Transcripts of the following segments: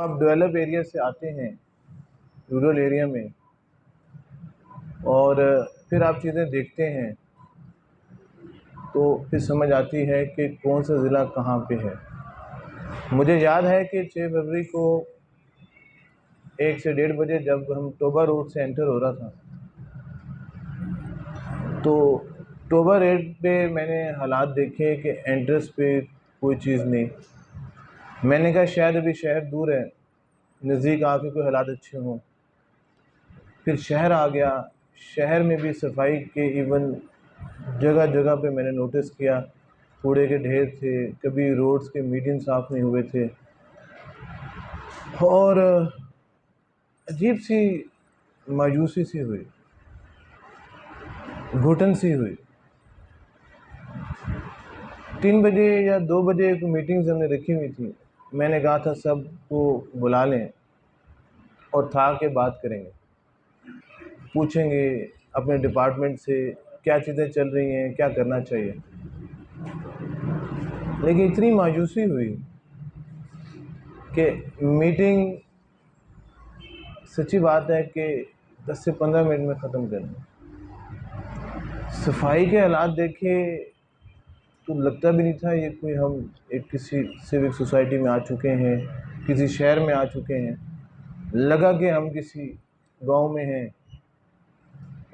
आप develop area से आते हैं रूरल एरिया में और फिर आप चीज़ें देखते हैं तो फिर समझ आती है कि कौन सा ज़िला कहाँ पे है। मुझे याद है कि 6 फरवरी को 1 से 1:30 बजे जब हम टोबा रोड से एंटर हो रहा था तो टोबा रोड पे मैंने हालात देखे कि एंट्रेंस पे कोई चीज़ नहीं। मैंने कहा शायद अभी शहर दूर है, नज़दीक आके कोई हालात अच्छे हों। फिर शहर आ गया, शहर में भी सफाई के इवन जगह जगह पे मैंने नोटिस किया कूड़े के ढेर थे, कभी रोड्स के मीडियम साफ़ नहीं हुए थे और अजीब सी मायूसी सी हुई, घुटन सी हुई। 3 बजे या 2 बजे एक मीटिंग्स हमने रखी हुई थी। मैंने कहा था सबको बुला लें और था के बात करेंगे, पूछेंगे अपने डिपार्टमेंट से क्या चीज़ें चल रही हैं, क्या करना चाहिए। लेकिन इतनी मायूसी हुई कि मीटिंग सच्ची बात है कि 10 से 15 मिनट में ख़त्म करनी। सफाई के हालात देखे तो लगता भी नहीं था ये कोई हम एक किसी सिविक सोसाइटी में आ चुके हैं, किसी शहर में आ चुके हैं। लगा कि हम किसी गांव में हैं।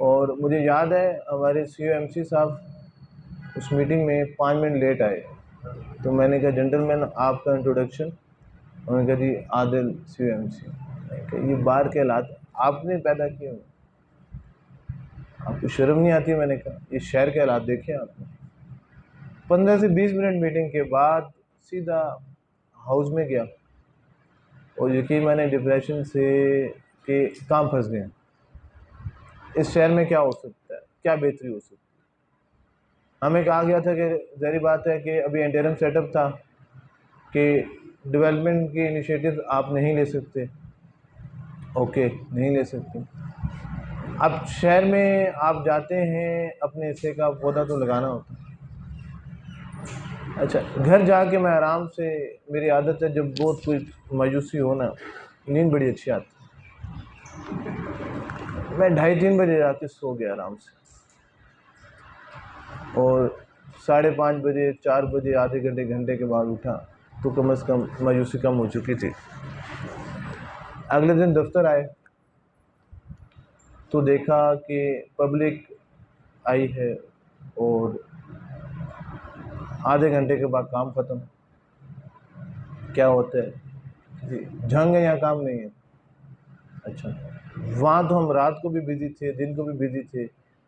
और मुझे याद है हमारे COMC साहब उस मीटिंग में 5 मिनट लेट आए। तो मैंने कहा जेंटलमैन आपका इंट्रोडक्शन। उन्होंने कहा जी आदिल COMC। ये बाहर के हालात आपने पैदा किए हो, आपको शर्म नहीं आती? मैंने कहा ये शहर के हालात देखे आपने। 15 से 20 मिनट मीटिंग के बाद सीधा हाउस में गया और यकीन माने डिप्रेशन से कि काम फंस गए। इस शहर में क्या हो सकता है, क्या बेहतरी हो सकती है। हमें कहा गया था कि ज़ाहिर बात है कि अभी इंटरिम सेटअप था कि डेवलपमेंट की इनिशिएटिव आप नहीं ले सकते। ओके, नहीं ले सकते। अब शहर में आप जाते हैं, अपने हिस्से का पौधा तो लगाना होता है। अच्छा, घर जाके मैं आराम से, मेरी आदत है जब बहुत कोई मायूसी हो ना, नींद बड़ी अच्छी आती है। मैं 2:30-3 बजे जाके सो गया आराम से और 5:30 बजे 4 बजे आधे घंटे के बाद उठा तो कम से कम मायूसी कम हो चुकी थी। अगले दिन दफ्तर आए तो देखा कि पब्लिक आई है और आधे घंटे के बाद काम ख़त्म। क्या होता है जी, झंग है, यहाँ काम नहीं है। अच्छा, वहाँ तो हम रात को भी बिजी थे, दिन को भी बिजी थे।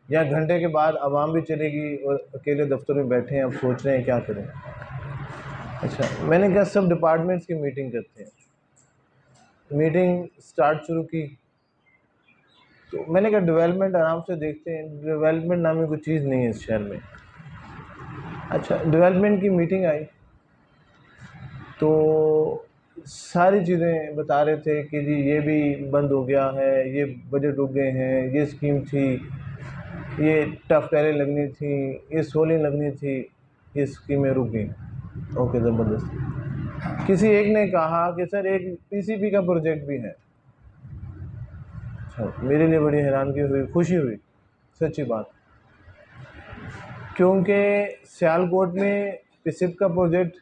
यहाँ घंटे के बाद आवाम भी चलेगी और अकेले दफ्तर में बैठे हैं, अब सोच रहे हैं क्या करें। अच्छा, मैंने कहा सब डिपार्टमेंट्स की मीटिंग करते हैं। मीटिंग स्टार्ट शुरू की तो मैंने कहा डेवलपमेंट आराम से देखते हैं, डेवलपमेंट नामी कोई चीज़ नहीं है इस शहर में। अच्छा, डेवलपमेंट की मीटिंग आई तो सारी चीज़ें बता रहे थे कि जी ये भी बंद हो गया है, ये बजट रुक गए हैं, ये स्कीम थी, ये टफ टैरें लगनी थी, ये सोलिंग लगनी थी, ये स्कीमें रुक गई। ओके, ज़बरदस्त। किसी एक ने कहा कि सर एक PCP का प्रोजेक्ट भी है। अच्छा, मेरे लिए बड़ी हैरानगी हुई, खुशी हुई, सच्ची बात, क्योंकि सियालकोट में PSIP का प्रोजेक्ट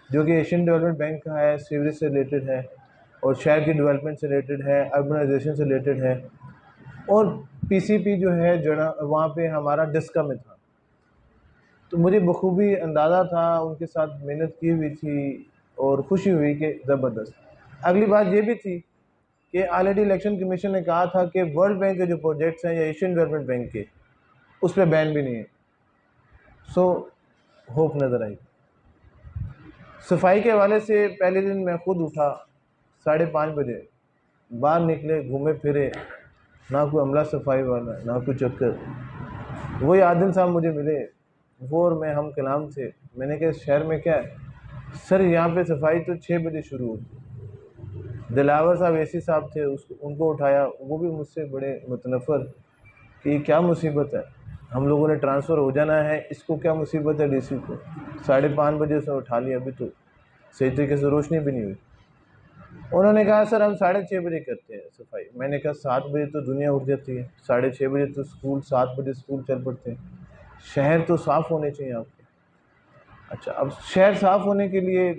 जो कि एशियन डेवलपमेंट बैंक का है, सीवरेज से रिलेटेड है और शहर की डेवलपमेंट से रिलेटेड है, अर्बनाइजेशन से रिलेटेड है। और PCP जो है जना वहाँ पे हमारा डिस्का में था, तो मुझे बखूबी अंदाज़ा था, उनके साथ मेहनत की हुई थी और खुशी हुई कि ज़बरदस्त। अगली बात ये भी थी कि ऑलरेडी इलेक्शन कमीशन ने कहा था कि वर्ल्ड बैंक के जो प्रोजेक्ट्स हैं या एशियन डेवलपमेंट बैंक के, उस पर बैन भी नहीं है। सो होप नज़र आई। सफाई के हवाले से पहले दिन मैं खुद उठा 5:30 बजे, बाहर निकले, घूमे फिरे, ना कोई अमला सफाई वाला, ना कोई चक्कर। वही आदिल साहब मुझे मिले, वो और मैं हम कलाम थे। मैंने कहा शहर में क्या है? सर यहाँ पे सफाई तो 6 बजे शुरू होती। दिलावर साहब AC साहब थे, उनको उठाया, वो भी मुझसे बड़े मुतनफ़र कि ये क्या मुसीबत है, हम लोगों ने ट्रांसफ़र हो जाना है, इसको क्या मुसीबत है DC को। 5:30 बजे से उठा लिया, अभी तो सही तरीके से रोशनी भी नहीं हुई। उन्होंने कहा सर हम 6:30 बजे करते हैं सफाई। मैंने कहा 7 बजे तो दुनिया उठ जाती है, 6:30 बजे तो स्कूल, 7 बजे स्कूल चल पड़ते हैं, शहर तो साफ़ होने चाहिए आपके। अच्छा, अब शहर साफ़ होने के लिए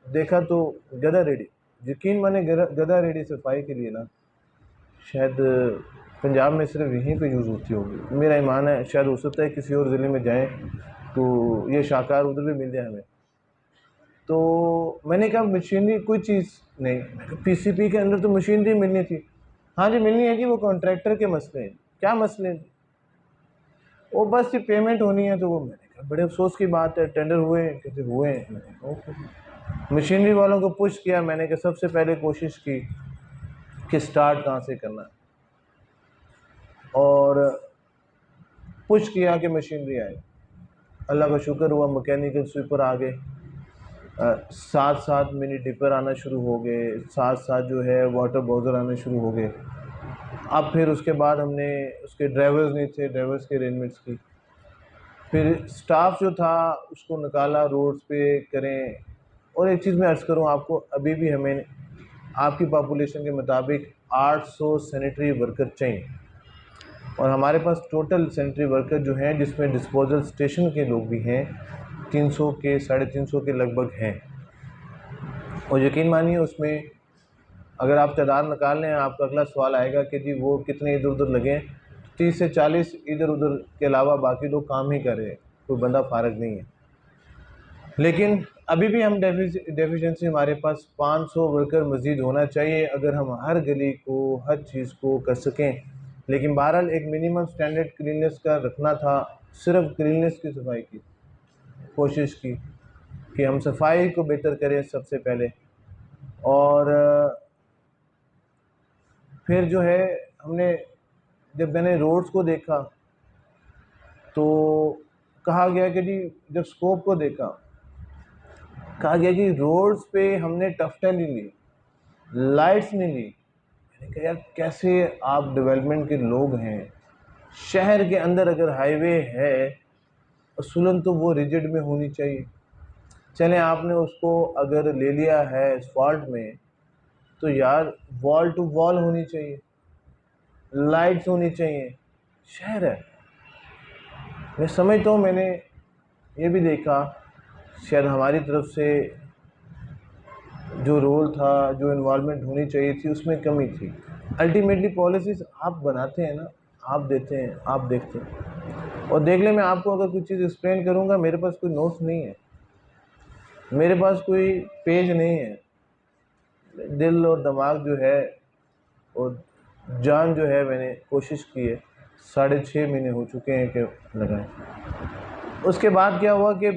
देखा तो गधा रेडी, यकीन माने गधा रेडी सफाई के लिए ना शायद पंजाब में सिर्फ यहीं पे यूज़ होती होगी। मेरा ईमान है शायद हो सकता है किसी और ज़िले में जाएं तो ये शाहकार उधर भी मिल जाए हमें। तो मैंने कहा मशीनरी कोई चीज़ नहीं, पीसीपी के अंदर तो मशीनरी मिलनी थी। हाँ जी मिलनी है जी, वो कॉन्ट्रैक्टर के मसले हैं। क्या मसले हैं? वो बस ये पेमेंट होनी है। तो वो मैंने कहा बड़े अफसोस की बात है, टेंडर हुए हैं? कहते हुए हैं। मैंने कहा ओके। मशीनरी वालों को पुश किया, मैंने कहा सबसे पहले कोशिश की कि स्टार्ट कहाँ से करना है, और पुश किया कि मशीनरी आए। अल्लाह का शुक्र हुआ, मैकेनिकल स्वीपर आ गए, साथ साथ मिनी डिपर आना शुरू हो गए, साथ साथ जो है वाटर बॉजर आने शुरू हो गए। अब फिर उसके बाद हमने उसके ड्राइवर्स नहीं थे, ड्राइवर्स के अरेंजमेंट्स की, फिर स्टाफ जो था उसको निकाला रोड्स पे करें। और एक चीज़ मैं अर्ज़ करूँ आपको, अभी भी हमें आपकी पॉपुलेशन के मुताबिक 800 सैनिटरी वर्कर चाहिए, और हमारे पास टोटल सैनिटरी वर्कर जो हैं जिसमें डिस्पोजल स्टेशन के लोग भी हैं 300 के 350 के लगभग हैं। और यकीन मानिए उसमें अगर आप तादाद निकाल लें, आपका अगला सवाल आएगा कि जी वो कितने इधर उधर लगे। 30 से 40 इधर उधर के अलावा बाकी लोग काम ही कर रहे हैं, कोई बंदा फारग नहीं है। लेकिन अभी भी हम डेफिशिएंसी हमारे पास 500 वर्कर मज़ीद होना चाहिए अगर हम हर गली को हर चीज़ को कर सकें। लेकिन बहरहाल एक मिनिमम स्टैंडर्ड क्लीननेस का रखना था, सिर्फ क्लीननेस की सफाई की कोशिश की कि हम सफाई को बेहतर करें सबसे पहले। और फिर जो है हमने जब मैंने रोड्स को देखा तो कहा गया कि जी जब स्कोप को देखा, कहा गया कि रोड्स पे हमने टफ्टा नहीं ली, लाइट्स नहीं ली। मैंने कहा यार कैसे आप डेवलपमेंट के लोग हैं, शहर के अंदर अगर हाईवे है असूलन तो वो रिजिड में होनी चाहिए। चलें आपने उसको अगर ले लिया है एसफॉल्ट में तो यार वॉल टू वॉल होनी चाहिए, लाइट्स होनी चाहिए, शहर है। मैं समझता हूँ, मैंने ये भी देखा शायद हमारी तरफ से जो रोल था, जो इन्वॉल्वमेंट होनी चाहिए थी, उसमें कमी थी। अल्टीमेटली पॉलिसीज़ आप बनाते हैं ना, आप देते हैं, आप देखते हैं। और देख लें, मैं आपको अगर कुछ चीज़ एक्सप्लेन करूँगा, मेरे पास कोई नोट्स नहीं है, मेरे पास कोई पेज नहीं है। दिल और दिमाग जो है और जान जो है मैंने कोशिश की है, 6.5 महीने हो चुके हैं कि लगाएं। उसके बाद क्या हुआ कि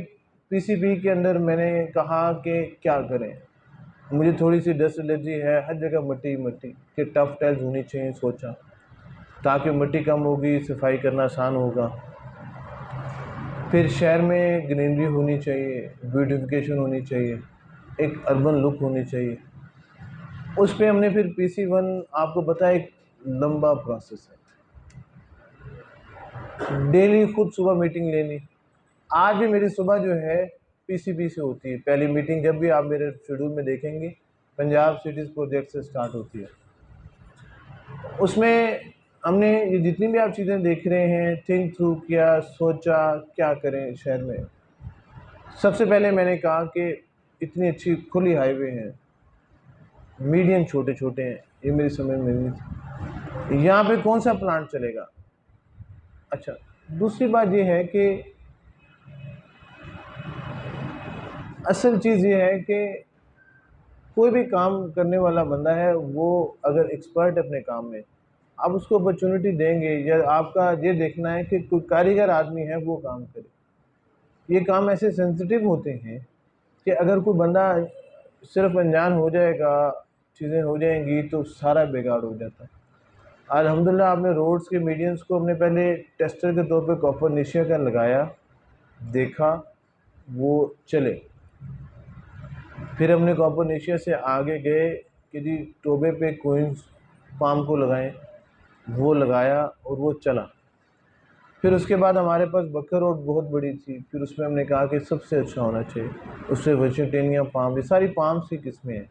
पीसीबी के अंदर मैंने कहा कि क्या करें, मुझे थोड़ी सी डस्ट एलर्जी है, हर जगह मट्टी मट्टी कि टफ टाइल्स होनी चाहिए। सोचा ताकि मिट्टी कम होगी, सफाई करना आसान होगा। फिर शहर में ग्रीनरी होनी चाहिए, ब्यूटिफिकेशन होनी चाहिए, एक अर्बन लुक होनी चाहिए। उस पर हमने फिर PC1 आपको पता है एक लंबा प्रोसेस है, डेली खुद सुबह मीटिंग लेनी। आज भी मेरी सुबह जो है पीसीबी से होती है, पहली मीटिंग जब भी आप मेरे शेड्यूल में देखेंगे पंजाब सिटीज़ प्रोजेक्ट से स्टार्ट होती है। उसमें हमने ये जितनी भी आप चीज़ें देख रहे हैं थिंक थ्रू किया, सोचा क्या करें शहर में। सबसे पहले मैंने कहा कि इतनी अच्छी खुली हाईवे हैं, मीडियम छोटे छोटे हैं, ये मेरी समझ में नहीं थी, यहाँ पे कौन सा प्लांट चलेगा। अच्छा, दूसरी बात ये है कि असल चीज़ ये है कि कोई भी काम करने वाला बंदा है वो अगर एक्सपर्ट अपने काम में, आप उसको अपॉर्चुनिटी देंगे, या आपका ये देखना है कि कोई कारीगर आदमी है वो काम करे। ये काम ऐसे सेंसिटिव होते हैं कि अगर कोई बंदा सिर्फ अनजान हो जाएगा, चीज़ें हो जाएंगी तो सारा बेकार हो जाता है। अल्हम्दुलिल्लाह आपने रोड्स के मीडियंस को हमने पहले टेस्टर के तौर पे कॉपर निशिया का लगाया, देखा वो चले। फिर हमने कॉपर निशिया से आगे गए कि जी टोबे पे कोइंस पाम को लगाएं, वो लगाया और वो चला। फिर उसके बाद हमारे पास बकर रोड बहुत बड़ी थी, फिर उसमें हमने कहा कि सबसे अच्छा होना चाहिए, उससे वर्जिटेनिया पाम, ये सारी पाम्स की किस्में हैं।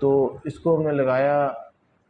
तो इसको हमने लगाया